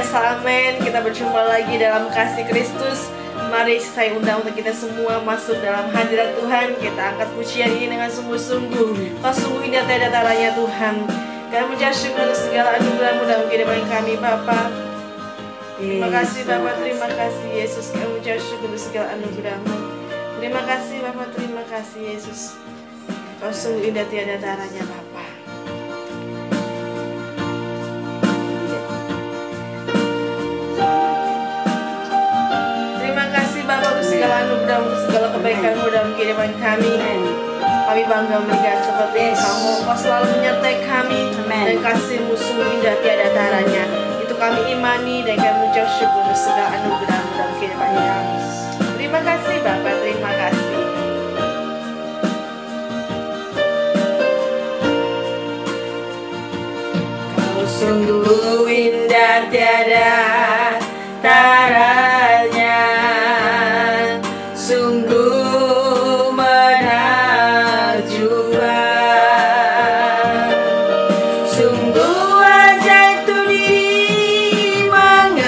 Yes, amin. Kita berjumpa lagi dalam kasih Kristus. Mari saya undang untuk kita semua masuk dalam hadirat Tuhan. Kita angkat pujian ini dengan sungguh-sungguh. Kau sungguh indah tiada taranya Tuhan. Kami mengucap syukur untuk segala anugerah-Mu dalam kehidupan kami Bapa. Terima kasih Bapa, terima kasih Yesus. Kami mengucap syukur untuk segala anugerah-Mu. Terima kasih Bapa, terima kasih Yesus. Kau sungguh indah tiada taranya Bapa. Terima kasih Bapa untuk segala anugerah, untuk segala kebaikan-Mu dalam kehidupan kami. Kami bangga melihat seperti Kau selalu menyertai kami. Dan kasih-Mu sungguh indah tiada taranya. Itu kami imani dan kami mengucap syukur untuk segala anugerah-Mu dalam kehidupan kami. Terima kasih Bapa, terima kasih. Kau sungguh indah tiada taranya, sungguh menakjubkan, sungguh ajaib tu dimengerti,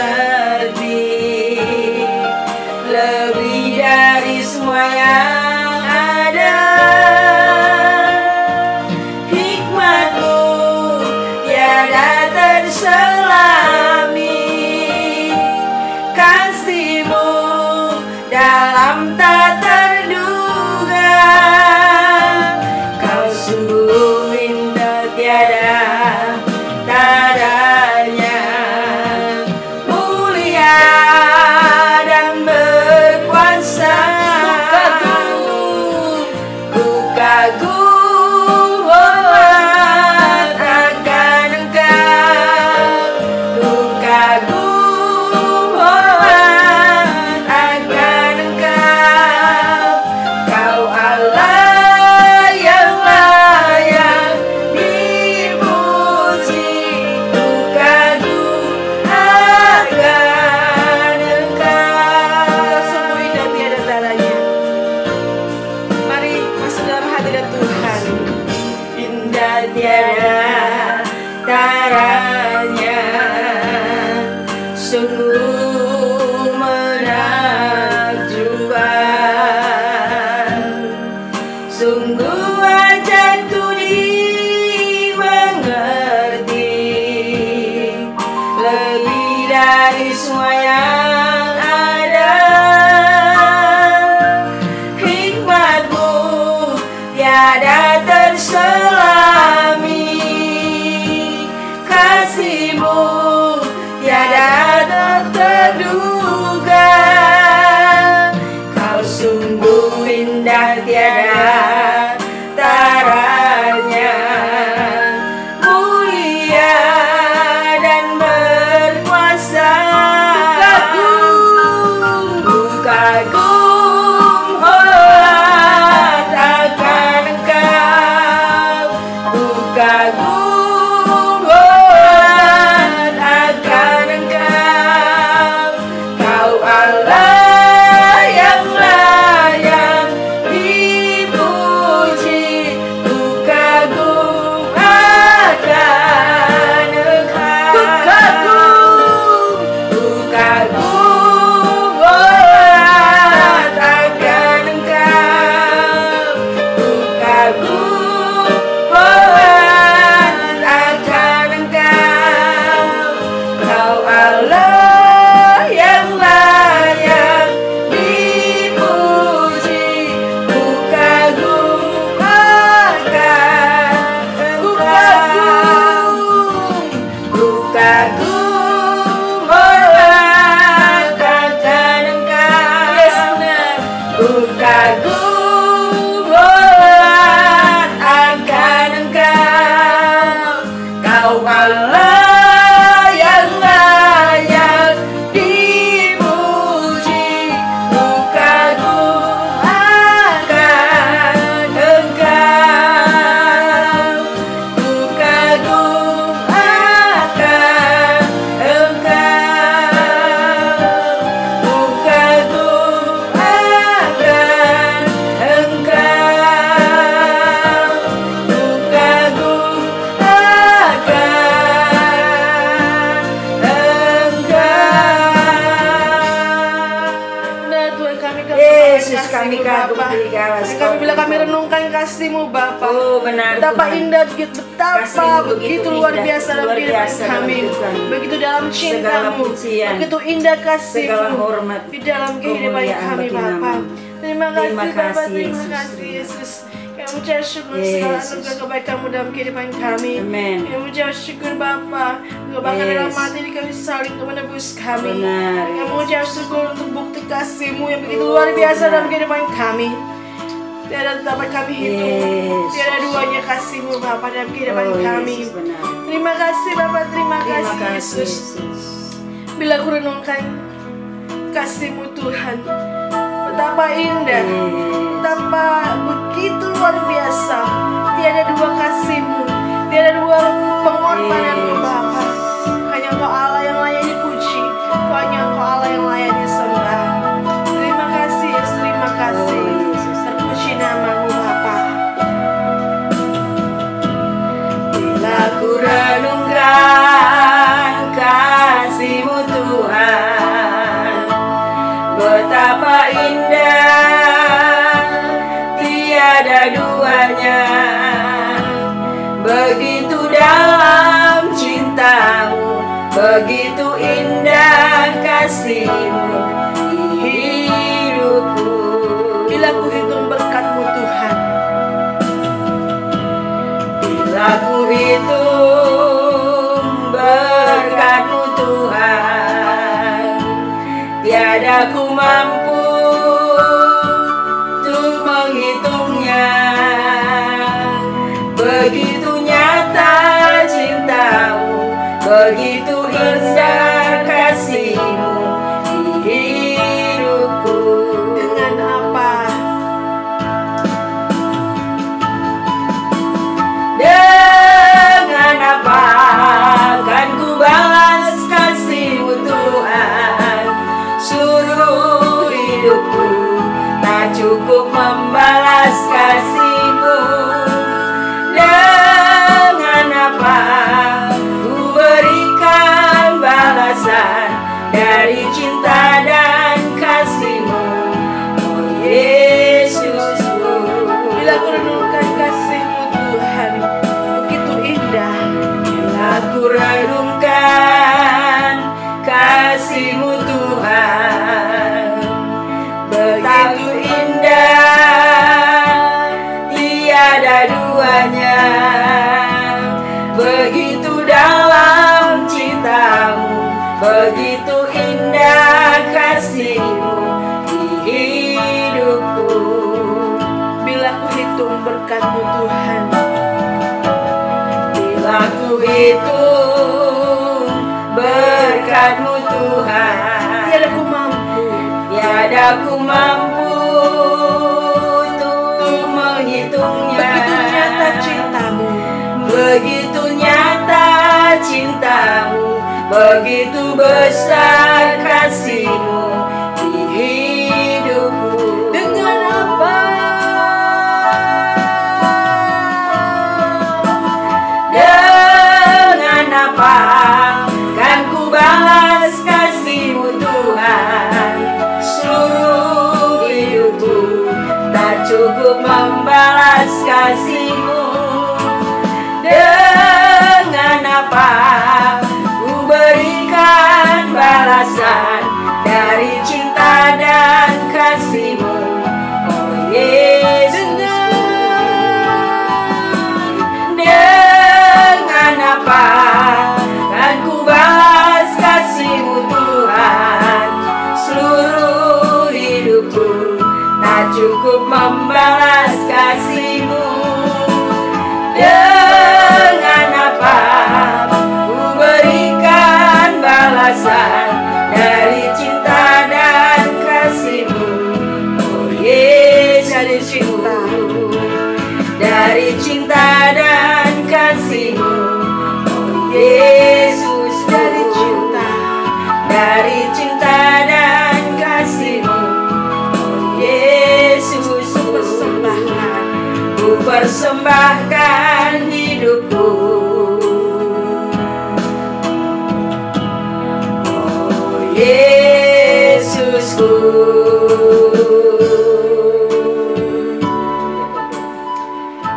lebih dari semua yang ada. Hikmat-Mu tiada terselami, kasih-Mu dalam tak terduga. Kau sungguh indah tiada taranya, mulia dan berkuasa. Ku kagum hormat akan Engkau, ku kagum hormat akan Engkau. Kau Allah yang layak dipuji, ku kagum akan Engkau. Sungguh indah tiada taranya. Mari masuk dalam hadirat Tuhan. Indah tiada taranya, sungguh menakjubkan, sungguh ajaib tu dimengerti, lebih dari semua yang ada. Hikmat-Mu tiada terselami, kasih-Mu tiada terduga. Kau sungguh indah tiada taranya, mulia dan berkuasa. Ku kagum hormat akan Engkau, kami renungkan kasih-Mu Bapa. Oh, benar, Betapa Tuhan. indah, betapa Kasih-Mu begitu luar indah, biasa dalam luar kehidupan biasa dalam kami. hidup kami. Begitu dalam Segala cinta-Mu, pujian, begitu indah segala kasih-Mu hormat, di dalam kehidupan kemuliaan kami bagi Bapa. nama-Mu. Terima kasih Terima Bapa, kasih, terima Yesus. kasih Yesus. Kami ucap syukur segala Yesus. anugerah kebaikan-Mu dalam kehidupan kami. Amin. Kami ucap syukur Bapa, bahkan Yes. dalam mati kami saling untuk menebus kami. Benar, Kami Yesus. ucap syukur untuk bukti kasih-Mu yang begitu luar biasa benar. dalam kehidupan kami. Tiada dapat kami hitung, Yes. tiada duanya kasih-Mu Bapa dalam kehidupan Oh, kami. Yesus, benar. Terima kasih Bapa, terima Terima kasih kasih, Yesus. Yesus. Bila aku renungkan kasih-Mu Tuhan, betapa indah, betapa begitu luar biasa. Tiada dua kasih-Mu, tiada dua pengorbanan-Mu Bapa. Hanya Engkau Allah yang layak dipuji, hanya Engkau Allah yang layak disembah. Terima kasih Yesus, terima kasih. Terpuji nama-Mu Bapa. Bila ku renungkan kasih-Mu Tuhan, betapa indah, tiada duanya. Begitu dalam cinta-Mu, begitu indah kasih-Mu di hidupku. Bila ku hitung berkat-Mu Tuhan, Bila ku hitung berkat-Mu Tuhan, tiada ku mampu untuk menghitungnya. Begitu nyata cinta-Mu, begitu indah kasih-Mu di hidupku. dengan apa? Dengan apa kan ku balas kasih-Mu Tuhan? Seluruh hidupku tak cukup membalas kasih-Mu. Dengan apa ku berikan balasan dari cinta dan kasih-Mu, oh Yesusku. Bila ku renungkan kasih-Mu Tuhan, begitu indah. Bila ku renungkan kasih-Mu Tuhan, begitu indah, tiada duanya. Begitu dalam cinta-Mu, begitu indah kasih-Mu di hidupku. Bila ku hitung berkat-Mu Tuhan, Bila ku hitung berkat-Mu Tuhan, tiada ku mampu. tiada ku mampu untuk menghitungnya. Begitu nyata cinta-Mu, Begitu nyata cinta-Mu, begitu besar kasih-Mu di hidupku. dengan apa? Dengan apa kan ku balas kasih-Mu Tuhan? Seluruh hidupku tak cukup membalas kasih-Mu. Dengan apa ku berikan balasan dari cinta dan kasih-Mu, oh Yesus. Dengan apa kan ku balas kasih-Mu Tuhan? Seluruh hidupku tak cukup membalas kasih-Mu. Dengan apa ku berikan balasan dari cinta dan kasih-Mu, oh Yesus. Dari cinta, Dari cinta dan kasih-Mu, oh Yesus. dari cinta, Dari cinta dan kasih-Mu, oh Yesus. persembahkan. Ku persembahkan hidupku, oh Yesusku.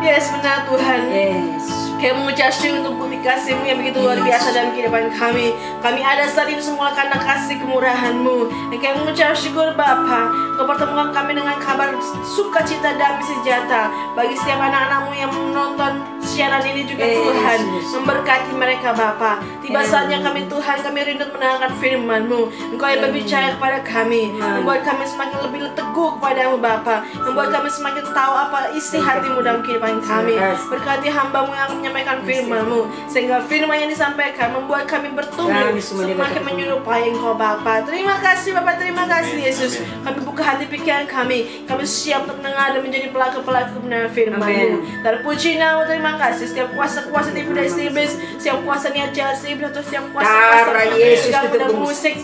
Yes, benar Tuhan. Yes. Kami mengucap syukur untuk bukti kasih-Mu yang begitu luar biasa dalam kehidupan kami. Kami ada saat ini semua karena kasih kemurahan-Mu. Dan kami mengucap syukur Bapa, Kau pertemukan kami dengan kabar sukacita damai sejahtera bagi setiap anak-anak-Mu yang menonton siaran ini juga Tuhan. Memberkati mereka Bapa. Tiba saatnya kami Tuhan, kami rindu mendengarkan firman-Mu. Engkau yang berbicara kepada kami, membuat kami semakin lebih teguh kepada-Mu Bapa, membuat kami semakin tahu apa isi hati-Mu dalam kehidupan kami. Berkati hamba-Mu yang menyampaikan firman-Mu, sehingga firman yang disampaikan membuat kami bertumbuh semakin menyerupai Engkau Bapa. Terima kasih Bapa, terima kasih Yesus. Kami buka hati pikiran kami siap untuk mendengar dan menjadi pelaku-pelaku kebenaran firman-Mu. Terpuji nama, terima kasih setiap kuasa-kuasa tipu dari iblis, setiap kuasa niat jahat iblis, atau setiap kuasa Yesus dan musik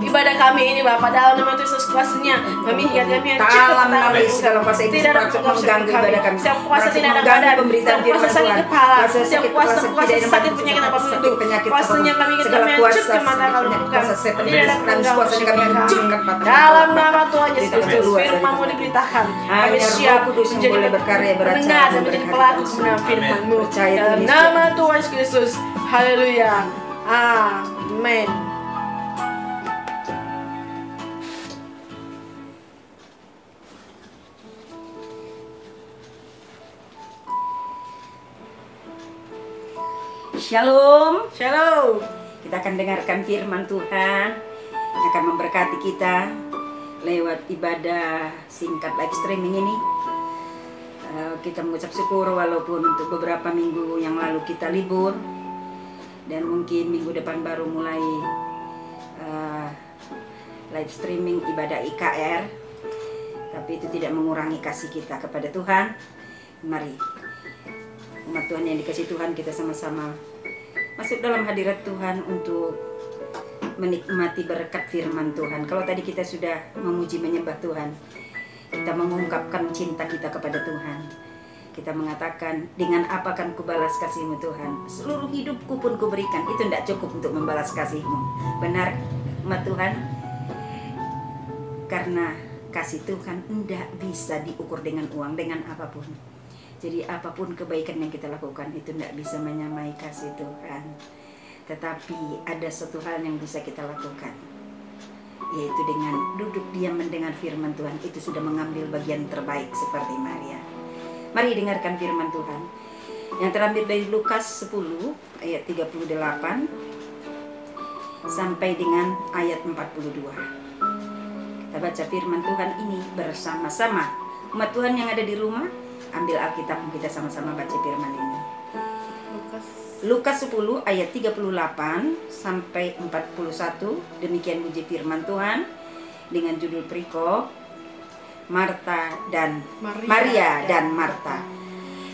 ibadah kami ini Bapak, dalam nama Yesus kuasanya kami ingat kami yang dalam nama Yesus, dalam kuasa itu tidak ada mengganggu ibadah kami. Setiap kuasa tidak ada badan, pemberitaan setiap kuasa firman sakit Tuhan, kepala, kuasa setiap kuasa sakit penyakit apapun itu, kuasanya kami ingin kami hancurkan mata kalau bukan tidak ada mengganggu. Dalam nama Tuhan Yesus Kristus, firman-Mu diberitakan, kami siap menjadi mendengar dan menjadi pelaku kebenaran firman-Mu. Dalam nama Tuhan Yesus Kristus, haleluya, amin. Shalom. Shalom. Kita akan dengarkan firman Tuhan yang akan memberkati kita lewat ibadah singkat live streaming ini. Kita mengucap syukur walaupun untuk beberapa minggu yang lalu kita libur, dan mungkin minggu depan baru mulai live streaming ibadah IKR, tapi itu tidak mengurangi kasih kita kepada Tuhan. Mari umat Tuhan yang dikasihi Tuhan, kita sama-sama masuk dalam hadirat Tuhan untuk menikmati berkat firman Tuhan. Kalau tadi kita sudah memuji menyembah Tuhan, kita mengungkapkan cinta kita kepada Tuhan. Kita mengatakan, dengan apa akan kubalas kasih-Mu Tuhan? Seluruh hidupku pun kuberikan. Itu tidak cukup untuk membalas kasih-Mu. Benar umat Tuhan? Karena kasih Tuhan tidak bisa diukur dengan uang, dengan apapun. Jadi apapun kebaikan yang kita lakukan itu tidak bisa menyamai kasih Tuhan. Tetapi ada satu hal yang bisa kita lakukan, yaitu dengan duduk diam mendengar firman Tuhan. Itu sudah mengambil bagian terbaik seperti Maria. Mari dengarkan firman Tuhan yang terambil dari Lukas 10 ayat 38 sampai dengan ayat 42. Kita baca firman Tuhan ini bersama-sama. Umat Tuhan yang ada di rumah, ambil Alkitab, kita sama-sama baca firman ini. Lukas 10 ayat 38 sampai 41. Demikian puji firman Tuhan dengan judul perikop Maria dan Marta.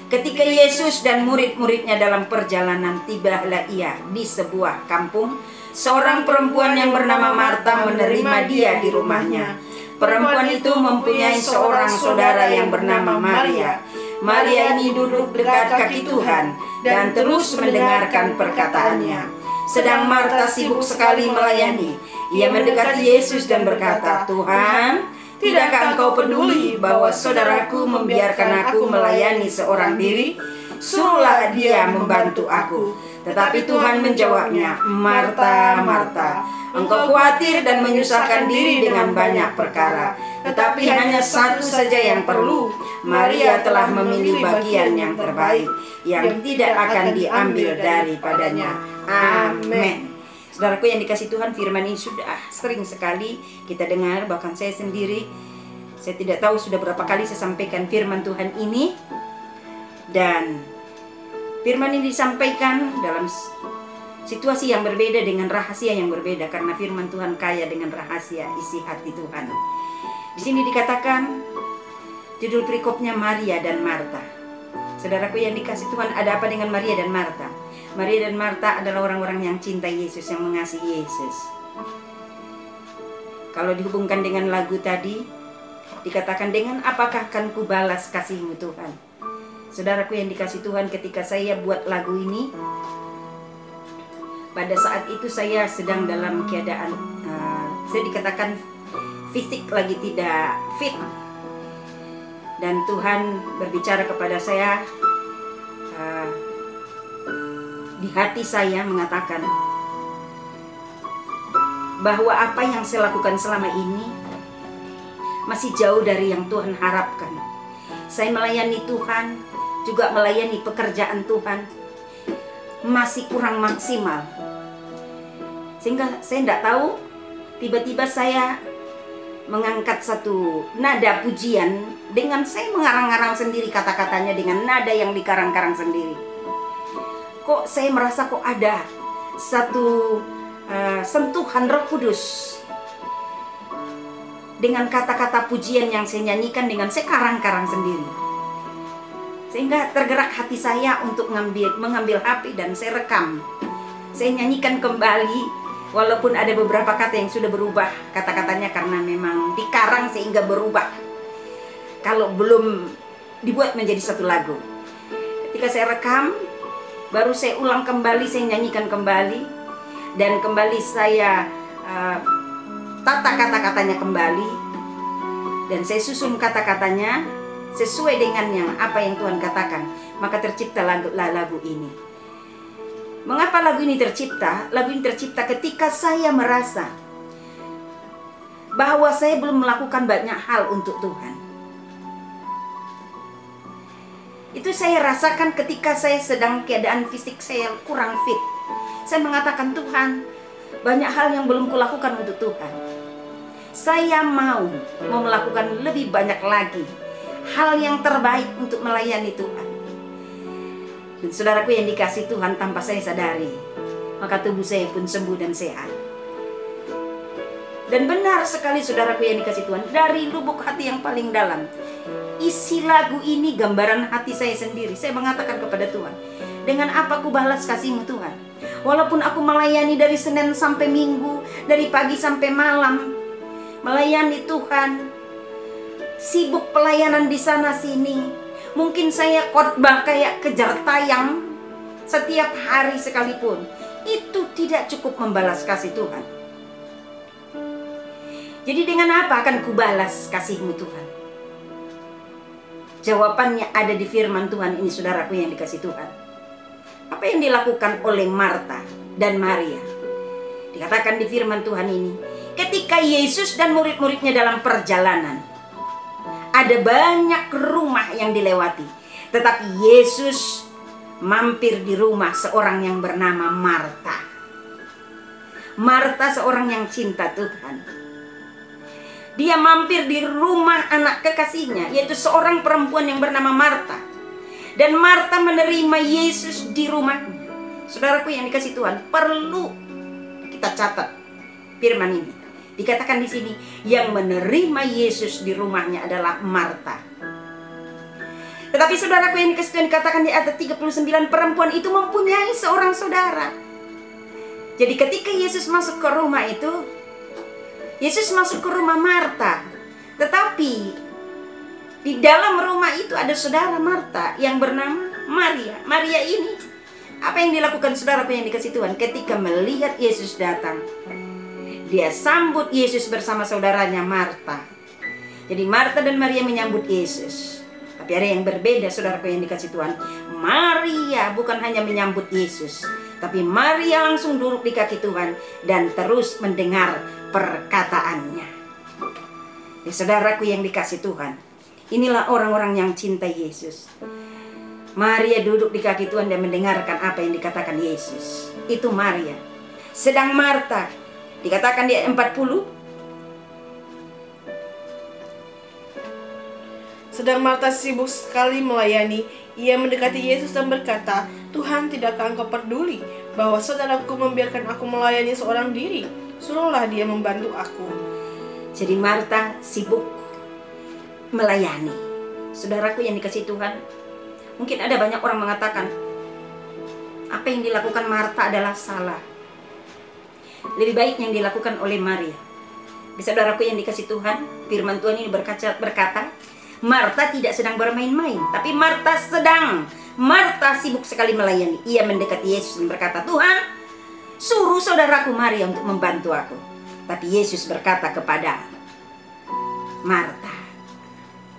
Ketika Yesus dan murid-muridnya dalam perjalanan, tibalah ia di sebuah kampung. Seorang perempuan yang bernama Marta menerima dia di rumahnya. Perempuan itu mempunyai seorang saudara yang bernama Maria. Maria ini duduk dekat kaki Tuhan dan terus mendengarkan perkataannya. Sedang Marta sibuk sekali melayani. Ia mendekati Yesus dan berkata, "Tuhan, tidakkah Engkau peduli bahwa saudaraku membiarkan aku melayani seorang diri? Suruhlah dia membantu aku." Tetapi Tuhan menjawabnya, "Marta, Marta, engkau khawatir dan menyusahkan diri dengan banyak perkara, tetapi hanya satu saja yang perlu. Maria telah memilih bagian yang terbaik, yang tidak akan diambil daripadanya." Amin. Saudaraku yang dikasihi Tuhan, firman ini sudah sering sekali kita dengar, bahkan saya sendiri. Saya tidak tahu sudah berapa kali saya sampaikan firman Tuhan ini. Dan firman ini disampaikan dalam situasi yang berbeda, dengan rahasia yang berbeda, karena firman Tuhan kaya dengan rahasia isi hati Tuhan. Di sini dikatakan judul perikopnya Maria dan Marta. Saudaraku yang dikasihi Tuhan, ada apa dengan Maria dan Marta? Maria dan Marta adalah orang-orang yang cintai Yesus, yang mengasihi Yesus. Kalau dihubungkan dengan lagu tadi, dikatakan, "Dengan apakah akan kubalas kasih-Mu Tuhan?" Saudaraku yang dikasihi Tuhan, ketika saya buat lagu ini, pada saat itu saya sedang dalam keadaan saya dikatakan fisik lagi tidak fit. Dan Tuhan berbicara kepada saya, di hati saya mengatakan bahwa apa yang saya lakukan selama ini masih jauh dari yang Tuhan harapkan. Saya melayani Tuhan, juga melayani pekerjaan Tuhan, masih kurang maksimal. Sehingga saya tidak tahu, tiba-tiba saya mengangkat satu nada pujian dengan saya mengarang-arang sendiri kata-katanya dengan nada yang dikarang-karang sendiri. Kok saya merasa kok ada satu sentuhan Roh Kudus dengan kata-kata pujian yang saya nyanyikan dengan saya karang-karang sendiri. Sehingga tergerak hati saya untuk mengambil HP dan saya rekam. Saya nyanyikan kembali. Walaupun ada beberapa kata yang sudah berubah kata-katanya karena memang dikarang sehingga berubah. Kalau belum dibuat menjadi satu lagu. Ketika saya rekam, baru saya ulang kembali, saya nyanyikan kembali. Dan kembali saya tata kata-katanya kembali. Dan saya susun kata-katanya sesuai dengan apa yang Tuhan katakan. Maka tercipta lagu ini. Mengapa lagu ini tercipta? Lagu ini tercipta ketika saya merasa bahwa saya belum melakukan banyak hal untuk Tuhan. Itu saya rasakan ketika saya sedang keadaan fisik saya kurang fit. Saya mengatakan, Tuhan, banyak hal yang belum kulakukan untuk Tuhan. Saya mau melakukan lebih banyak lagi hal yang terbaik untuk melayani Tuhan. Dan saudaraku yang dikasih Tuhan, tanpa saya sadari, maka tubuh saya pun sembuh dan sehat. Dan benar sekali saudaraku yang dikasih Tuhan, dari lubuk hati yang paling dalam, isi lagu ini gambaran hati saya sendiri. Saya mengatakan kepada Tuhan, dengan apa ku balas kasih-Mu Tuhan? Walaupun aku melayani dari Senin sampai Minggu, dari pagi sampai malam, melayani Tuhan, sibuk pelayanan di sana sini. Mungkin saya khotbah kayak kejar tayang setiap hari sekalipun. Itu tidak cukup membalas kasih Tuhan. Jadi dengan apa akan kubalas kasih-Mu Tuhan? Jawabannya ada di firman Tuhan ini, saudaraku yang dikasih Tuhan. Apa yang dilakukan oleh Marta dan Maria? Dikatakan di firman Tuhan ini, ketika Yesus dan murid-muridnya dalam perjalanan, ada banyak rumah yang dilewati, tetapi Yesus mampir di rumah seorang yang bernama Marta. Marta seorang yang cinta Tuhan. Dia mampir di rumah anak kekasihnya, yaitu seorang perempuan yang bernama Marta. Dan Marta menerima Yesus di rumahnya. Saudaraku yang dikasih Tuhan, perlu kita catat firman ini. Dikatakan di sini, yang menerima Yesus di rumahnya adalah Marta. Tetapi saudaraku yang dikasih Tuhan, dikatakan di ayat 39, perempuan itu mempunyai seorang saudara. Jadi ketika Yesus masuk ke rumah itu, Yesus masuk ke rumah Marta. Tetapi di dalam rumah itu ada saudara Marta yang bernama Maria. Maria ini, apa yang dilakukan saudaraku yang dikasih Tuhan? Ketika melihat Yesus datang, dia sambut Yesus bersama saudaranya Marta. Jadi Marta dan Maria menyambut Yesus. Tapi ada yang berbeda saudaraku yang dikasih Tuhan. Maria bukan hanya menyambut Yesus, tapi Maria langsung duduk di kaki Tuhan dan terus mendengar perkataannya. Ya saudaraku yang dikasih Tuhan, inilah orang-orang yang cinta Yesus. Maria duduk di kaki Tuhan dan mendengarkan apa yang dikatakan Yesus. Itu Maria. Sedang Marta, dikatakan di ayat 40, sedang Marta sibuk sekali melayani. Ia mendekati Yesus dan berkata, Tuhan, tidakkah Engkau peduli bahwa saudaraku membiarkan aku melayani seorang diri? Suruhlah dia membantu aku. Jadi Marta sibuk melayani. Saudaraku yang dikasih Tuhan, mungkin ada banyak orang mengatakan, apa yang dilakukan Marta adalah salah. Lebih baik yang dilakukan oleh Maria. Saudaraku yang dikasih Tuhan, firman Tuhan ini berkata, Marta tidak sedang bermain-main, tapi Marta sibuk sekali melayani. Ia mendekati Yesus dan berkata, Tuhan, suruh saudaraku Maria untuk membantu aku. Tapi Yesus berkata kepada Marta,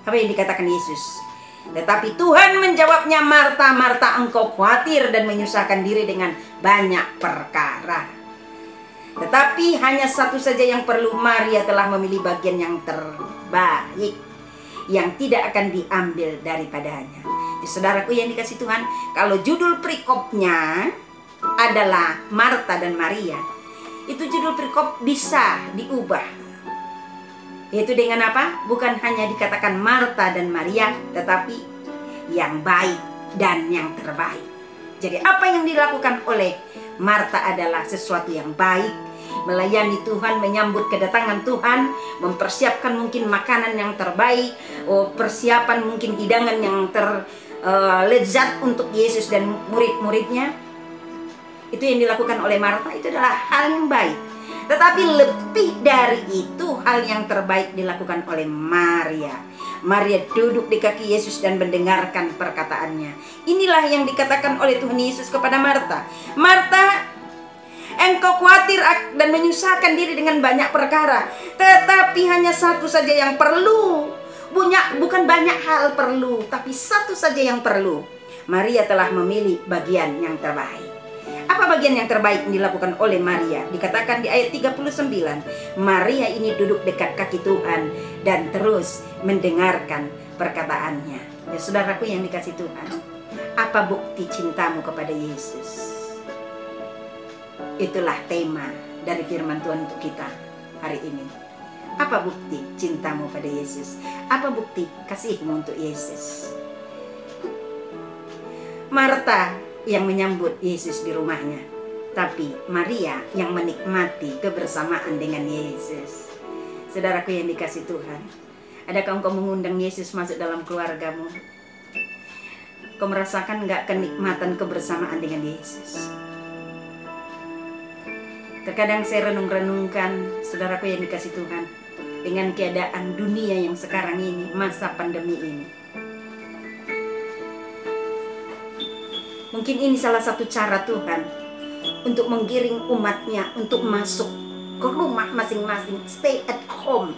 Apa yang dikatakan Yesus? Tetapi Tuhan menjawabnya, Marta, Marta, engkau khawatir dan menyusahkan diri dengan banyak perkara. Tetapi hanya satu saja yang perlu. Maria telah memilih bagian yang terbaik, yang tidak akan diambil daripadanya. Jadi, saudaraku yang dikasih Tuhan, kalau judul perikopnya adalah Marta dan Maria, itu judul perikop bisa diubah. Yaitu dengan apa? Bukan hanya dikatakan Marta dan Maria, tetapi yang baik dan yang terbaik. Jadi apa yang dilakukan oleh Marta adalah sesuatu yang baik. Melayani Tuhan, menyambut kedatangan Tuhan, mempersiapkan mungkin makanan yang terbaik, persiapan mungkin hidangan yang terlezat untuk Yesus dan murid-muridnya. Itu yang dilakukan oleh Marta, itu adalah hal yang baik. Tetapi lebih dari itu, hal yang terbaik dilakukan oleh Maria. Maria duduk di kaki Yesus dan mendengarkan perkataannya. Inilah yang dikatakan oleh Tuhan Yesus kepada Marta. Marta, engkau khawatir dan menyusahkan diri dengan banyak perkara, tetapi hanya satu saja yang perlu. Bukan banyak hal perlu, tapi satu saja yang perlu. Maria telah memilih bagian yang terbaik. Apa bagian yang terbaik yang dilakukan oleh Maria? Dikatakan di ayat 39, Maria ini duduk dekat kaki Tuhan dan terus mendengarkan perkataannya. Ya, saudaraku yang dikasih Tuhan, apa bukti cintamu kepada Yesus? Itulah tema dari firman Tuhan untuk kita hari ini. Apa bukti cintamu pada Yesus? Apa bukti kasihmu untuk Yesus? Marta yang menyambut Yesus di rumahnya, tapi Maria yang menikmati kebersamaan dengan Yesus. Saudaraku yang dikasih Tuhan, adakah engkau mengundang Yesus masuk dalam keluargamu? Kau merasakan enggak kenikmatan kebersamaan dengan Yesus? Terkadang saya renung-renungkan, saudaraku yang dikasih Tuhan, dengan keadaan dunia yang sekarang ini, masa pandemi ini. Mungkin ini salah satu cara Tuhan untuk menggiring umatnya untuk masuk ke rumah masing-masing, stay at home,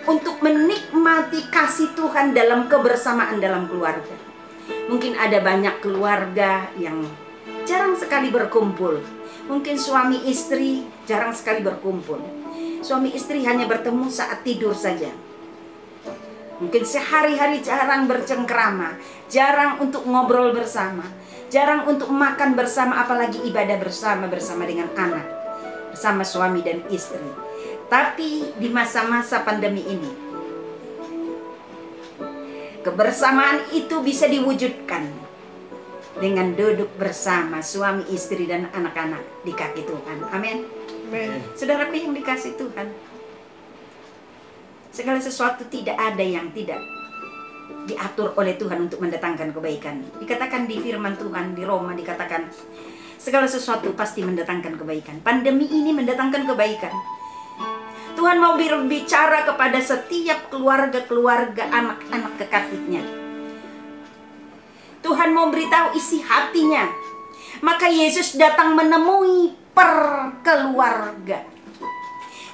untuk menikmati kasih Tuhan dalam kebersamaan dalam keluarga. Mungkin ada banyak keluarga yang jarang sekali berkumpul. Mungkin suami istri jarang sekali berkumpul. Suami istri hanya bertemu saat tidur saja. Mungkin sehari-hari jarang bercengkrama, jarang untuk ngobrol bersama, jarang untuk makan bersama, apalagi ibadah bersama dengan anak, bersama suami dan istri. Tapi di masa-masa pandemi ini, kebersamaan itu bisa diwujudkan dengan duduk bersama suami, istri, dan anak-anak di kaki Tuhan. Amin. Saudaraku yang dikasih Tuhan, segala sesuatu tidak ada yang tidak diatur oleh Tuhan untuk mendatangkan kebaikan. Dikatakan di firman Tuhan di Roma, dikatakan segala sesuatu pasti mendatangkan kebaikan. Pandemi ini mendatangkan kebaikan. Tuhan mau berbicara kepada setiap keluarga-keluarga, anak-anak kekasihnya. Tuhan mau beritahu isi hatinya. Maka Yesus datang menemui perkeluarga.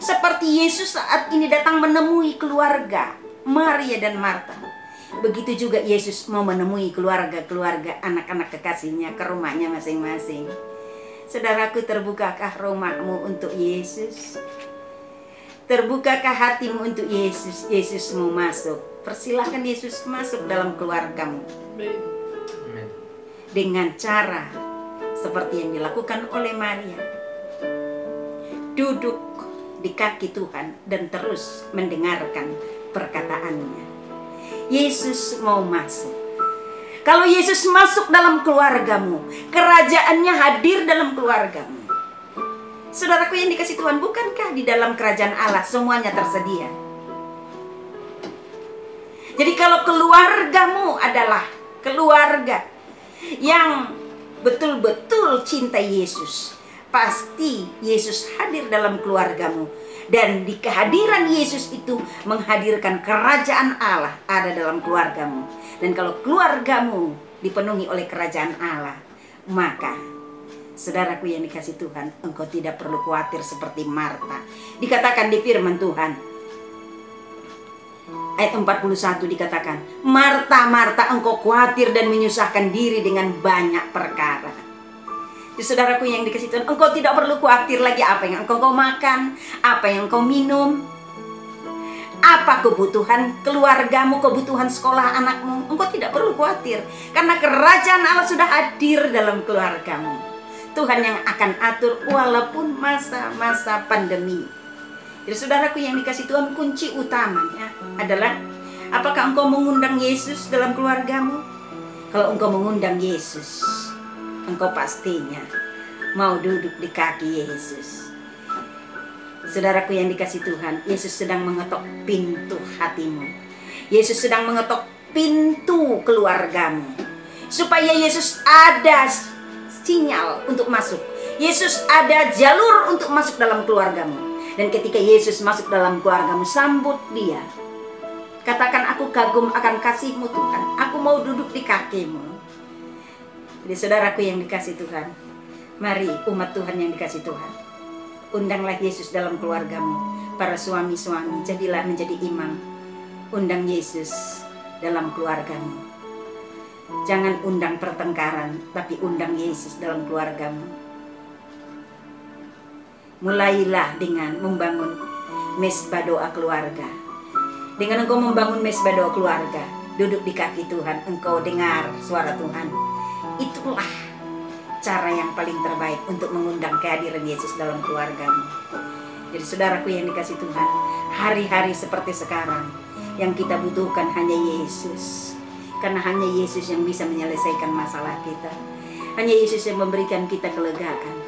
Seperti Yesus saat ini datang menemui keluarga Maria dan Marta, begitu juga Yesus mau menemui keluarga-keluarga anak-anak kekasihnya ke rumahnya masing-masing. Saudaraku, terbukakah rumahmu untuk Yesus? Terbukakah hatimu untuk Yesus? Yesus mau masuk. Persilahkan Yesus masuk dalam keluargamu. Dengan cara seperti yang dilakukan oleh Maria. Duduk di kaki Tuhan dan terus mendengarkan perkataannya. Yesus mau masuk. Kalau Yesus masuk dalam keluargamu, kerajaannya hadir dalam keluargamu. Saudaraku yang dikasih Tuhan, bukankah di dalam kerajaan Allah semuanya tersedia? Jadi kalau keluargamu adalah keluarga yang betul-betul cinta Yesus, pasti Yesus hadir dalam keluargamu. Dan di kehadiran Yesus itu menghadirkan kerajaan Allah ada dalam keluargamu. Dan kalau keluargamu dipenuhi oleh kerajaan Allah, maka saudaraku yang dikasih Tuhan, engkau tidak perlu khawatir seperti Marta. Dikatakan di firman Tuhan, Ayat 41 dikatakan, Marta, Marta, engkau khawatir dan menyusahkan diri dengan banyak perkara. Jadi saudaraku yang dikasih Tuhan, engkau tidak perlu khawatir lagi apa yang engkau makan, apa yang engkau minum, apa kebutuhan keluargamu, kebutuhan sekolah anakmu. Engkau tidak perlu khawatir, karena kerajaan Allah sudah hadir dalam keluargamu. Tuhan yang akan atur walaupun masa-masa pandemi. Jadi saudaraku yang dikasih Tuhan, kunci utamanya adalah apakah engkau mengundang Yesus dalam keluargamu? Kalau engkau mengundang Yesus, engkau pastinya mau duduk di kaki Yesus. Saudaraku yang dikasih Tuhan, Yesus sedang mengetok pintu hatimu. Yesus sedang mengetok pintu keluargamu, supaya Yesus ada sinyal untuk masuk. Yesus ada jalur untuk masuk dalam keluargamu. Dan ketika Yesus masuk dalam keluargamu, sambut dia. Katakan, aku kagum akan kasih-Mu Tuhan. Aku mau duduk di kaki-Mu. Jadi saudaraku yang dikasih Tuhan, mari umat Tuhan yang dikasih Tuhan, undanglah Yesus dalam keluargamu. Para suami-suami, jadilah menjadi imam. Undang Yesus dalam keluargamu. Jangan undang pertengkaran, tapi undang Yesus dalam keluargamu. Mulailah dengan membangun mesbah doa keluarga. Dengan engkau membangun mesbah doa keluarga, duduk di kaki Tuhan, engkau dengar suara Tuhan. Itulah cara yang paling terbaik untuk mengundang kehadiran Yesus dalam keluargamu. Jadi saudaraku yang dikasih Tuhan, hari-hari seperti sekarang, yang kita butuhkan hanya Yesus. Karena hanya Yesus yang bisa menyelesaikan masalah kita. Hanya Yesus yang memberikan kita kelegaan.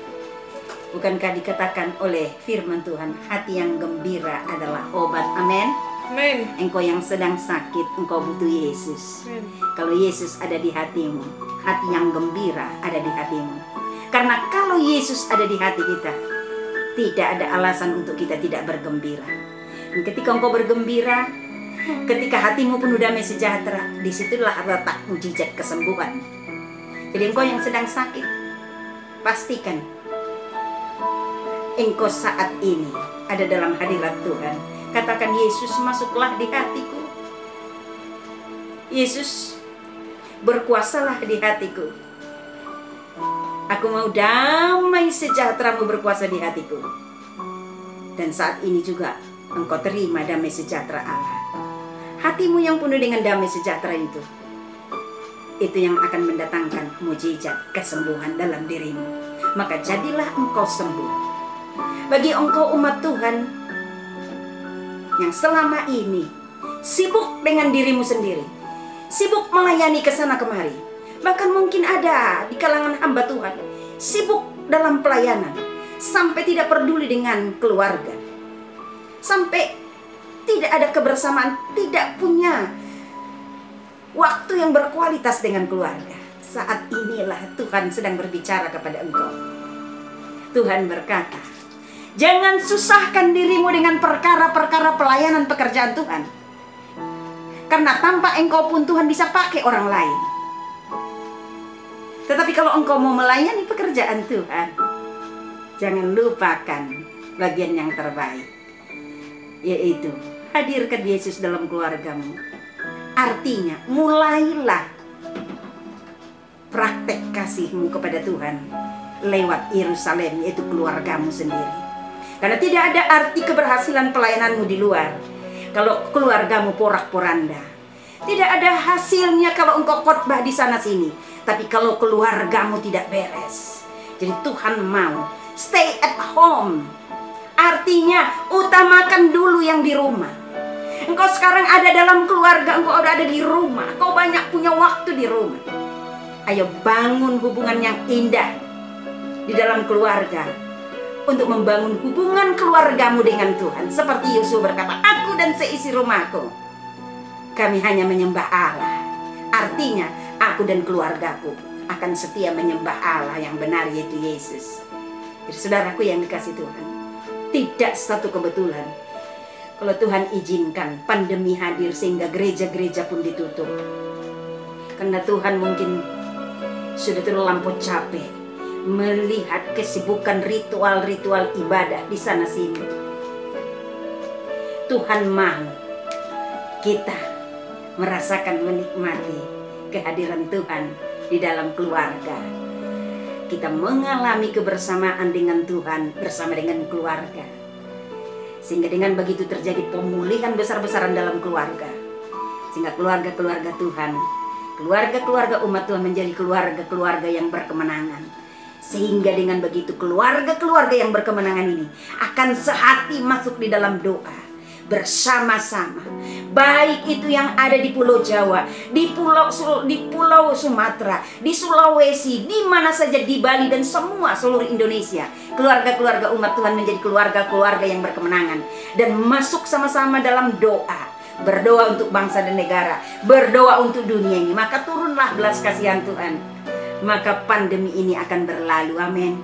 Bukankah dikatakan oleh firman Tuhan, hati yang gembira adalah obat. Amin. Amin. Engkau yang sedang sakit, engkau butuh Yesus. Amin. Kalau Yesus ada di hatimu, hati yang gembira ada di hatimu. Karena kalau Yesus ada di hati kita, tidak ada alasan untuk kita tidak bergembira. Dan ketika engkau bergembira, ketika hatimu penuh damai sejahtera, disitulah letak mujizat kesembuhan. Jadi engkau yang sedang sakit, pastikan engkau saat ini ada dalam hadirat Tuhan. Katakan, Yesus, masuklah di hatiku. Yesus, berkuasalah di hatiku. Aku mau damai sejahtera-Mu berkuasa di hatiku. Dan saat ini juga engkau terima damai sejahtera Allah. Hatimu yang penuh dengan damai sejahtera itu yang akan mendatangkan mujizat kesembuhan dalam dirimu. Maka jadilah engkau sembuh. Bagi engkau umat Tuhan yang selama ini sibuk dengan dirimu sendiri, sibuk melayani kesana kemari, bahkan mungkin ada di kalangan hamba Tuhan sibuk dalam pelayanan sampai tidak peduli dengan keluarga, sampai tidak ada kebersamaan, tidak punya waktu yang berkualitas dengan keluarga. Saat inilah Tuhan sedang berbicara kepada engkau. Tuhan berkata, jangan susahkan dirimu dengan perkara-perkara pelayanan pekerjaan Tuhan. Karena tanpa engkau pun Tuhan bisa pakai orang lain. Tetapi kalau engkau mau melayani pekerjaan Tuhan, jangan lupakan bagian yang terbaik, yaitu hadirkan Yesus dalam keluargamu. Artinya, mulailah praktek kasihmu kepada Tuhan lewat Yerusalem, yaitu keluargamu sendiri. Karena tidak ada arti keberhasilan pelayananmu di luar kalau keluargamu porak-poranda. Tidak ada hasilnya kalau engkau khotbah di sana sini, tapi kalau keluargamu tidak beres. Jadi Tuhan mau stay at home. Artinya utamakan dulu yang di rumah. Engkau sekarang ada dalam keluarga, engkau ada di rumah, engkau banyak punya waktu di rumah. Ayo bangun hubungan yang indah di dalam keluarga, untuk membangun hubungan keluargamu dengan Tuhan. Seperti Yosua berkata, aku dan seisi rumahku, kami hanya menyembah Allah. Artinya, aku dan keluargaku akan setia menyembah Allah yang benar, yaitu Yesus. Jadi saudaraku yang dikasih Tuhan, tidak satu kebetulan kalau Tuhan izinkan pandemi hadir sehingga gereja-gereja pun ditutup. Karena Tuhan mungkin sudah terlampau capek melihat kesibukan ritual-ritual ibadah di sana sini. Tuhan mau kita merasakan menikmati kehadiran Tuhan di dalam keluarga. Kita mengalami kebersamaan dengan Tuhan bersama dengan keluarga. Sehingga dengan begitu terjadi pemulihan besar-besaran dalam keluarga. Sehingga keluarga-keluarga Tuhan, keluarga-keluarga umat Tuhan menjadi keluarga-keluarga yang berkemenangan. Sehingga dengan begitu keluarga-keluarga yang berkemenangan ini akan sehati masuk di dalam doa bersama-sama. Baik itu yang ada di Pulau Jawa, di Pulau Sumatera, di Sulawesi, di mana saja, di Bali dan semua seluruh Indonesia. Keluarga-keluarga umat Tuhan menjadi keluarga-keluarga yang berkemenangan dan masuk sama-sama dalam doa. Berdoa untuk bangsa dan negara, berdoa untuk dunia ini. Maka turunlah belas kasihan Tuhan. Maka pandemi ini akan berlalu. Amin.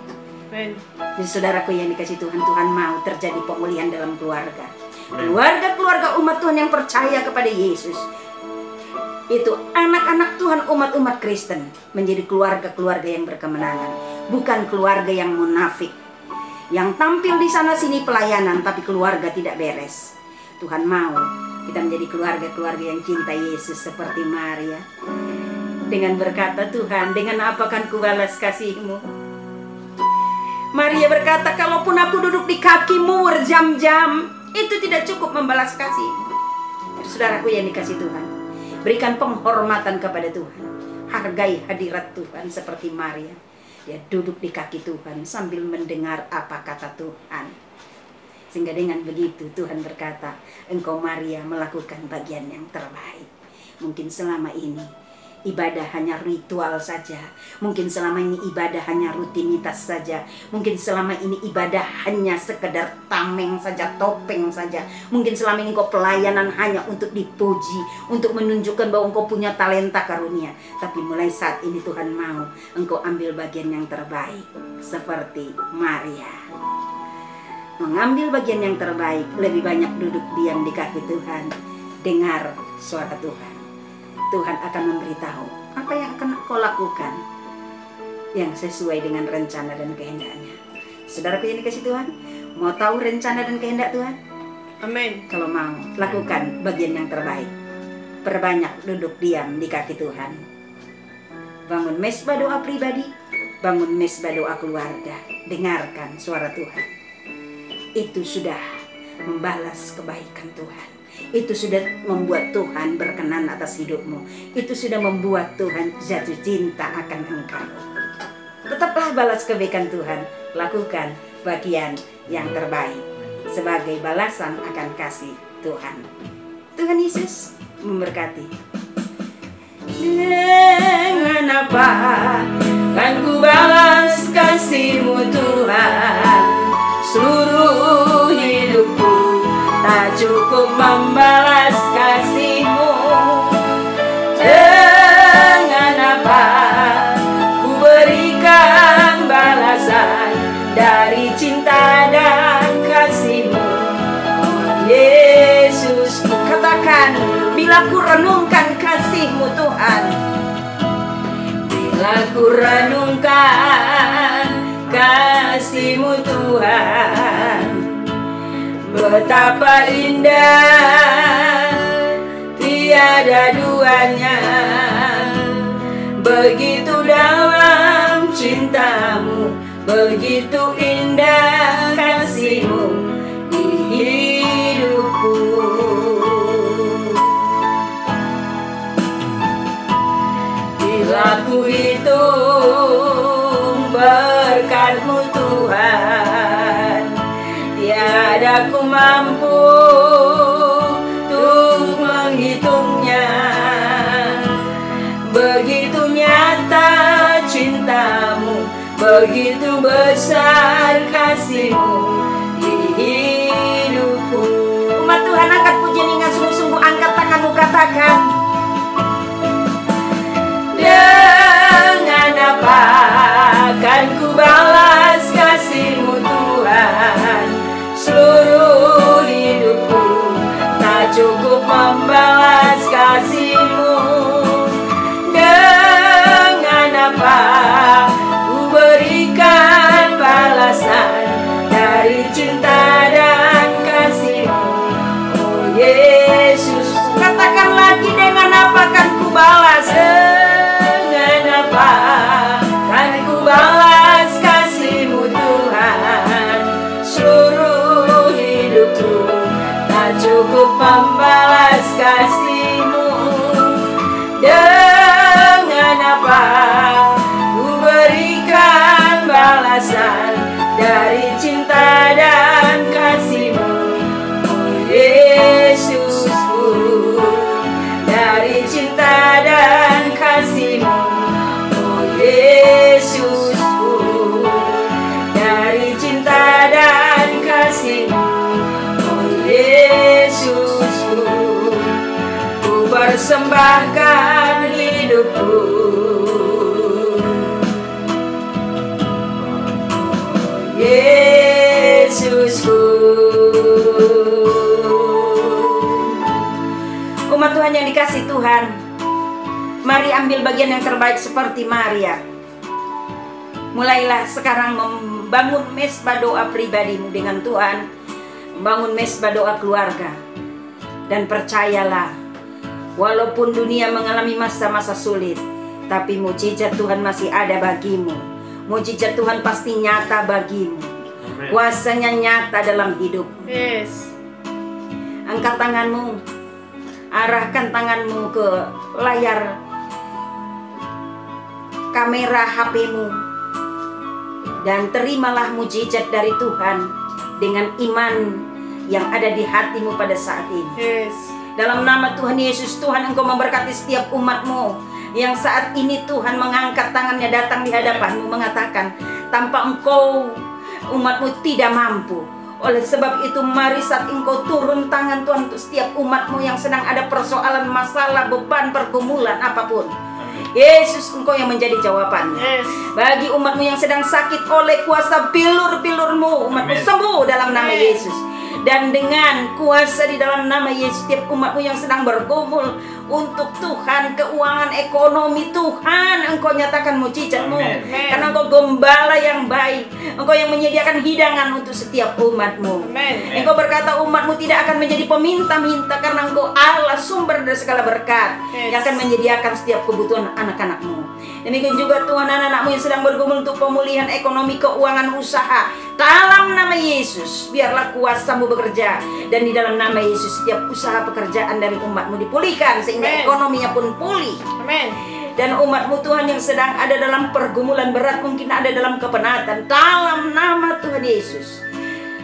Jadi saudaraku yang dikasih Tuhan, Tuhan mau terjadi pemulihan dalam keluarga. Keluarga-keluarga umat Tuhan yang percaya kepada Yesus, itu anak-anak Tuhan, umat-umat Kristen, menjadi keluarga-keluarga yang berkemenangan. Bukan keluarga yang munafik, yang tampil di sana sini pelayanan tapi keluarga tidak beres. Tuhan mau kita menjadi keluarga-keluarga yang cinta Yesus seperti Maria, dengan berkata, Tuhan, dengan apa kan kubalas kasih-Mu? Maria berkata, kalaupun aku duduk di kaki-Mu berjam-jam, itu tidak cukup membalas kasih. Saudaraku yang dikasih Tuhan, berikan penghormatan kepada Tuhan. Hargai hadirat Tuhan seperti Maria. Dia duduk di kaki Tuhan sambil mendengar apa kata Tuhan. Sehingga dengan begitu Tuhan berkata, engkau Maria melakukan bagian yang terbaik. Mungkin selama ini ibadah hanya ritual saja. Mungkin selama ini ibadah hanya rutinitas saja. Mungkin selama ini ibadah hanya sekedar tameng saja, topeng saja. Mungkin selama ini engkau pelayanan hanya untuk dipuji, untuk menunjukkan bahwa engkau punya talenta karunia. Tapi mulai saat ini Tuhan mau engkau ambil bagian yang terbaik seperti Maria. Mengambil bagian yang terbaik, lebih banyak duduk diam di kaki Tuhan, dengar suara Tuhan. Tuhan akan memberitahu apa yang akan kau lakukan yang sesuai dengan rencana dan kehendaknya. Saudaraku yang dikasih Tuhan, mau tahu rencana dan kehendak Tuhan? Amin. Kalau mau, lakukan bagian yang terbaik. Perbanyak duduk diam di kaki Tuhan. Bangun mesbah doa pribadi, bangun mesbah doa keluarga. Dengarkan suara Tuhan. Itu sudah membalas kebaikan Tuhan. Itu sudah membuat Tuhan berkenan atas hidupmu. Itu sudah membuat Tuhan jatuh cinta akan engkau. Tetaplah balas kebaikan Tuhan. Lakukan bagian yang terbaik sebagai balasan akan kasih Tuhan. Tuhan Yesus memberkati. Dengan apa kan ku balas kasih-Mu Tuhan? Seluruh hidupku tak cukup membalas kasih-Mu. Dengan apa ku berikan balasan dari cinta dan kasih-Mu, Yesus. Ku katakan, bila ku renungkan kasih-Mu Tuhan, bila ku renungkan kasih-Mu Tuhan, betapa indah, tiada duanya. Begitu dalam cinta-Mu, begitu indah kasih-Mu di hidupku. Bila ku hitung berkat-Mu Tuhan, tiada ku mampu untuk menghitungnya. Begitu nyata cinta-Mu, begitu besar kasih-Mu di hidupku. Umat Tuhan, angkat pujian dengan sungguh-sungguh, angkat tanganmu, katakan, dengan apa kan ku balas kasih-Mu Tuhan? Seluruh hidupku tak cukup membalas kasih-Mu. Dengan apa ku berikan balasan dari Mari ambil bagian yang terbaik seperti Maria. Mulailah sekarang membangun mesbah doa pribadimu dengan Tuhan, membangun mesbah doa keluarga. Dan percayalah, walaupun dunia mengalami masa-masa sulit, tapi mujizat Tuhan masih ada bagimu. Mujizat Tuhan pasti nyata bagimu. Kuasanya nyata dalam hidup. Yes. Angkat tanganmu, arahkan tanganmu ke layar kamera HP-mu, dan terimalah mujizat dari Tuhan dengan iman yang ada di hatimu pada saat ini. Yes. Dalam nama Tuhan Yesus, Tuhan Engkau memberkati setiap umat-Mu yang saat ini Tuhan mengangkat tangannya datang di hadapan-Mu, mengatakan, tanpa Engkau umat-Mu tidak mampu. Oleh sebab itu, mari saat Engkau turun tangan Tuhan untuk setiap umat-Mu yang sedang ada persoalan, masalah, beban, pergumulan apapun. Yesus, Engkau yang menjadi jawabannya. Yes. Bagi umat-Mu yang sedang sakit, oleh kuasa bilur-bilur-Mu, umat-Mu sembuh dalam nama Yesus. Dan dengan kuasa di dalam nama Yesus, setiap umat-Mu yang sedang bergumul untuk Tuhan, keuangan, ekonomi, Tuhan Engkau nyatakan mujizat-Mu. Karena Engkau gembala yang baik, Engkau yang menyediakan hidangan untuk setiap umat-Mu. Engkau berkata umat-Mu tidak akan menjadi peminta-minta, karena Engkau Allah sumber dari segala berkat, yang akan menyediakan setiap kebutuhan anak-anak-Mu. Demikian juga Tuhan, anak-anak-Mu yang sedang bergumul untuk pemulihan ekonomi, keuangan, usaha, dalam nama Yesus biarlah kuasa-Mu bekerja, dan di dalam nama Yesus setiap usaha pekerjaan dari umat-Mu dipulihkan sehingga ekonominya pun pulih. Amin. Dan umat-Mu Tuhan yang sedang ada dalam pergumulan berat, mungkin ada dalam kepenatan, dalam nama Tuhan Yesus,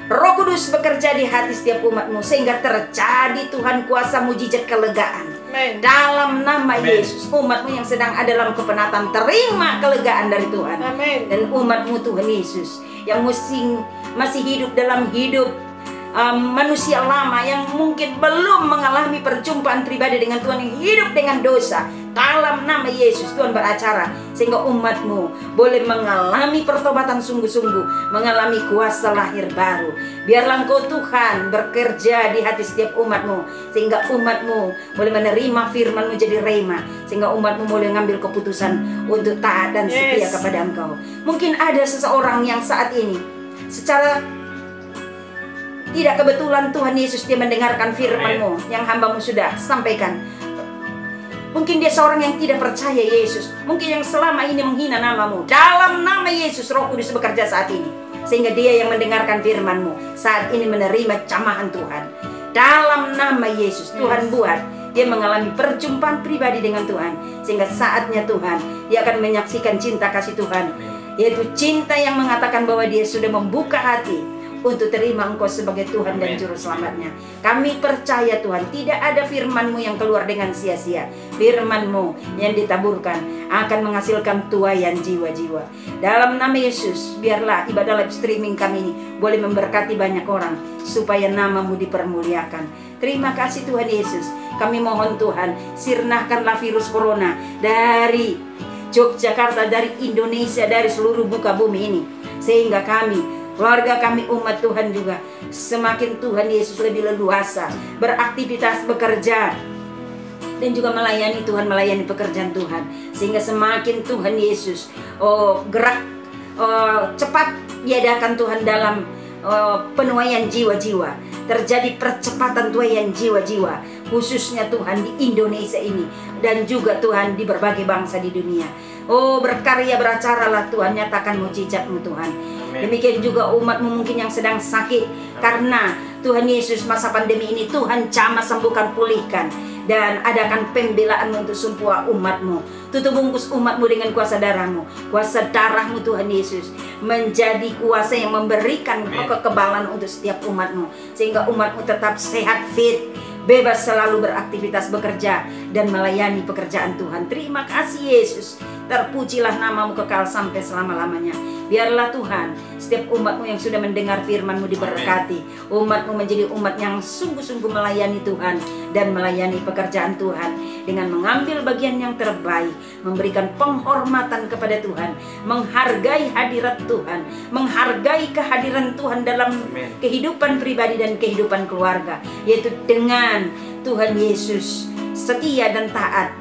Roh Kudus bekerja di hati setiap umat-Mu sehingga terjadi Tuhan kuasa mujizat kelegaan. Amen. Dalam nama Yesus, umat-Mu yang sedang ada dalam kepenatan, terima kelegaan dari Tuhan. Amen. Dan umat-Mu Tuhan Yesus yang masih hidup dalam hidup manusia lama, yang mungkin belum mengalami perjumpaan pribadi dengan Tuhan, yang hidup dengan dosa, dalam nama Yesus Tuhan beracara sehingga umat-Mu boleh mengalami pertobatan sungguh-sungguh, mengalami kuasa lahir baru. Biarlah Engkau Tuhan bekerja di hati setiap umat-Mu sehingga umat-Mu boleh menerima firman-Mu jadi rema, sehingga umat-Mu boleh mengambil keputusan untuk taat dan setia kepada Engkau. Mungkin ada seseorang yang saat ini secara tidak kebetulan Tuhan Yesus dia mendengarkan firman-Mu yang hamba-Mu sudah sampaikan. Mungkin dia seorang yang tidak percaya Yesus, mungkin yang selama ini menghina nama-Mu. Dalam nama Yesus, Roh Kudus bekerja saat ini sehingga dia yang mendengarkan firman-Mu saat ini menerima jamahan Tuhan. Dalam nama Yesus, Tuhan buat dia mengalami perjumpaan pribadi dengan Tuhan, sehingga saatnya Tuhan dia akan menyaksikan cinta kasih Tuhan, yaitu cinta yang mengatakan bahwa dia sudah membuka hati untuk terima Engkau sebagai Tuhan dan Juru Selamatnya. Kami percaya Tuhan, tidak ada firman-Mu yang keluar dengan sia-sia. Firman-Mu yang ditaburkan akan menghasilkan tuaian jiwa-jiwa. Dalam nama Yesus, biarlah ibadah live streaming kami ini boleh memberkati banyak orang, supaya nama-Mu dipermuliakan. Terima kasih Tuhan Yesus. Kami mohon Tuhan, sirnahkanlah virus corona dari Yogyakarta, dari Indonesia, dari seluruh muka bumi ini, sehingga kami, keluarga kami, umat Tuhan juga semakin Tuhan Yesus lebih leluasa beraktivitas, bekerja, dan juga melayani Tuhan, melayani pekerjaan Tuhan, sehingga semakin Tuhan Yesus gerak cepat diadakan Tuhan dalam penuaian jiwa-jiwa. Terjadi percepatan tuaian jiwa-jiwa, khususnya Tuhan di Indonesia ini, dan juga Tuhan di berbagai bangsa di dunia. Berkarya, beracaralah Tuhan, nyatakan mujizat-Mu Tuhan. Demikian juga umat-Mu mungkin yang sedang sakit, karena Tuhan Yesus masa pandemi ini Tuhan jamah, sembuhkan, pulihkan, dan adakan pembelaan untuk semua umat-Mu. Tutup bungkus umat-Mu dengan kuasa darah-Mu. Kuasa darah-Mu Tuhan Yesus menjadi kuasa yang memberikan kekebalan untuk setiap umat-Mu, sehingga umat-Mu tetap sehat, fit, bebas selalu beraktivitas, bekerja, dan melayani pekerjaan Tuhan. Terima kasih Yesus. Terpujilah nama-Mu kekal sampai selama-lamanya. Biarlah Tuhan, setiap umat-Mu yang sudah mendengar firman-Mu diberkati. Umat-Mu menjadi umat yang sungguh-sungguh melayani Tuhan dan melayani pekerjaan Tuhan dengan mengambil bagian yang terbaik, memberikan penghormatan kepada Tuhan, menghargai hadirat Tuhan, menghargai kehadiran Tuhan dalam kehidupan pribadi dan kehidupan keluarga, yaitu dengan Tuhan Yesus setia dan taat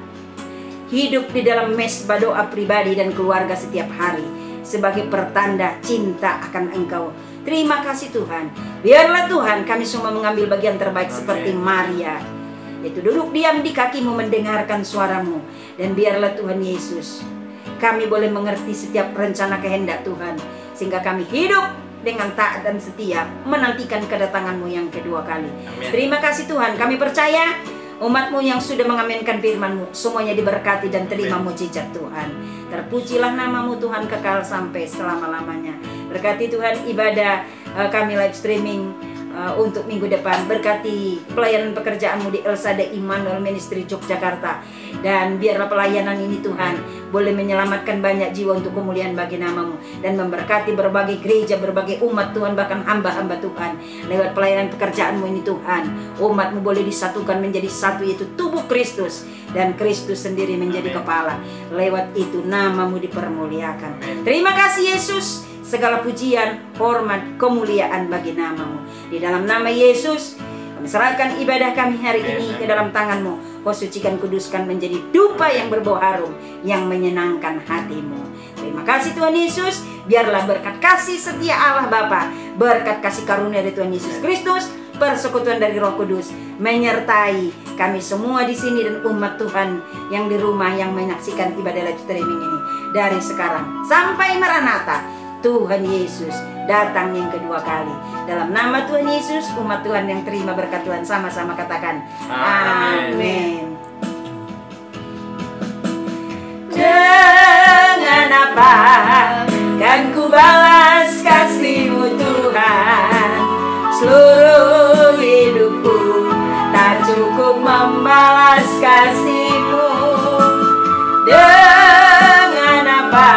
hidup di dalam mesbah doa pribadi dan keluarga setiap hari sebagai pertanda cinta akan Engkau. Terima kasih Tuhan. Biarlah Tuhan kami semua mengambil bagian terbaik seperti Maria, yaitu duduk diam di kaki-Mu mendengarkan suara-Mu. Dan biarlah Tuhan Yesus, kami boleh mengerti setiap rencana kehendak Tuhan, sehingga kami hidup dengan taat dan setia menantikan kedatangan-Mu yang kedua kali. Amin. Terima kasih Tuhan. Kami percaya umat-Mu yang sudah mengaminkan firman-Mu semuanya diberkati dan terima mujizat Tuhan. Terpujilah nama-Mu Tuhan kekal sampai selama-lamanya. Berkati Tuhan ibadah kami live streaming untuk minggu depan. Berkati pelayanan pekerjaan-Mu di El Shaddai Immanuel Ministry Yogyakarta. Dan biarlah pelayanan ini Tuhan boleh menyelamatkan banyak jiwa untuk kemuliaan bagi nama-Mu. Dan memberkati berbagai gereja, berbagai umat Tuhan, bahkan hamba-hamba Tuhan. Lewat pelayanan pekerjaan-Mu ini Tuhan, umat-Mu boleh disatukan menjadi satu, yaitu tubuh Kristus. Dan Kristus sendiri menjadi kepala. Lewat itu nama-Mu dipermuliakan. Terima kasih Yesus. Segala pujian, hormat, kemuliaan bagi nama-Mu. Di dalam nama Yesus, kami serahkan ibadah kami hari ini ke dalam tangan-Mu. Kau sucikan, kuduskan menjadi dupa yang berbau harum, yang menyenangkan hati-Mu. Terima kasih Tuhan Yesus. Biarlah berkat kasih setia Allah Bapa, berkat kasih karunia dari Tuhan Yesus Kristus, persekutuan dari Roh Kudus menyertai kami semua di sini dan umat Tuhan yang di rumah yang menyaksikan ibadah live streaming ini. Dari sekarang sampai Maranatha, Tuhan Yesus datang yang kedua kali. Dalam nama Tuhan Yesus, umat Tuhan yang terima berkat Tuhan sama-sama katakan amin. Dengan apa kan ku balas kasih-Mu Tuhan? Seluruh hidupku tak cukup membalas kasih-Mu. Dengan apa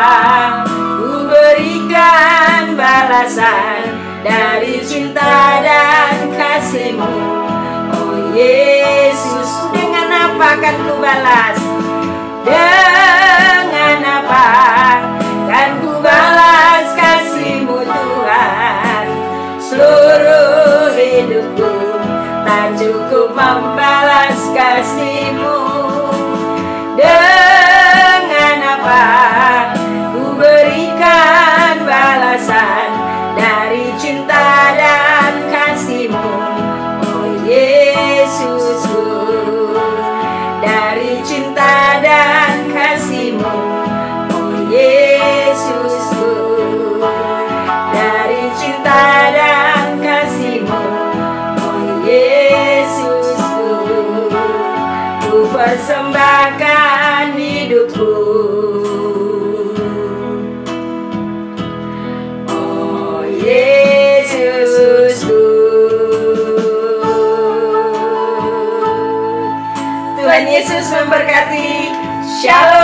berikan balasan dari cinta dan kasih-Mu? Oh Yesus, dengan apa akan ku balas? Dengan apa kan ku balas kasih-Mu Tuhan? Seluruh hidupku tak cukup membalas kasih-Mu. Dengan apa berikan balasan dari cinta dan kasih-Mu? Oh Yesusku, dari cinta dan kasih-Mu. Oh Yesusku, dari cinta dan kasih-Mu. Oh Yesusku, ku persembahkan hidupku. Yesusku. Tuhan Yesus memberkati. Shalom.